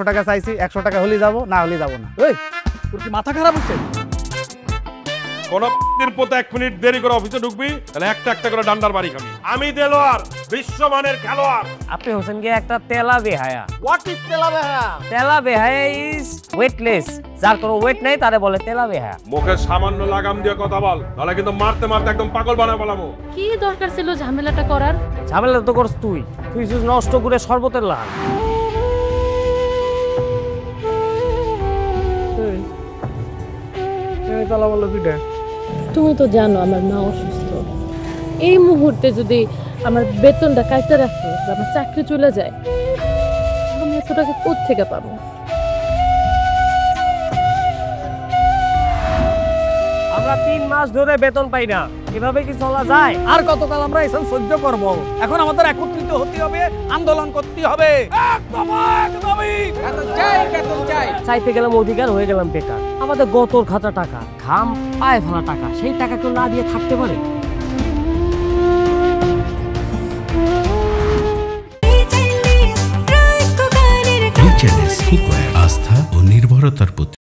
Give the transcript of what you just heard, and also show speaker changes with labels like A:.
A: 100 টাকা চাইছি, 100 টাকা হলে যাবো, না হলে যাবো না।
B: এই তোর কি মাথা খারাপ হচ্ছে?
C: কোন পোতা 1 মিনিট দেরি করে অফিসে ঢুকবি তাহলে একটা করে ডান্ডার বাড়ি খাবি। আমি দেলোয়ার, বিশ্বমানের খেলোয়াড়।
D: আপনি হোসেন গিয়ে একটা তেলা বেহায়া।
B: হোয়াট ইজ তেলা বেহায়া?
D: তেলা বেহায়া ইজ ওয়েটলেস, যার কোনো ওয়েট নাই তারে বলে তেলা বেহায়া।
C: মুখে সামান্য লাগাম দিয়ে কথা বল, তাহলে কিন্তু মারতে মারতে একদম পাগল বানায় বলামো।
E: কি দরকার ছিল ঝামেলাটা করার?
D: ঝামেলা তো করছ তুই সুইচ নষ্ট করে শরবতের লাল।
A: তালা বললো পিঠে।
E: তুমি তো জানো আমার মা অসুস্থ। এই মুহূর্তে যদি আমার বেতনটা কাটতে রাখে, আমার চাকরি চলে যায়, আমি এত টাকা কোত্থেকে পাবো?
D: আমরা 3 মাস ধরে বেতন পাই না, এভাবে কি চলা যায়?
B: আর কতকাল আমরা এসব সহ্য করব? এখন আমাদের একত্রিত হতে হবে, আন্দোলন করতে হবে।
D: চাইতে গেলাম অধিকার, হয়ে গেলাম বেকার। আমাদের গতর খাতা টাকা, ঘাম পায়ে ফেলা টাকা, সেই টাকা কেউ না দিয়ে থাকতে পারে?
F: আস্থা ও নির্ভরতার প্রতীক।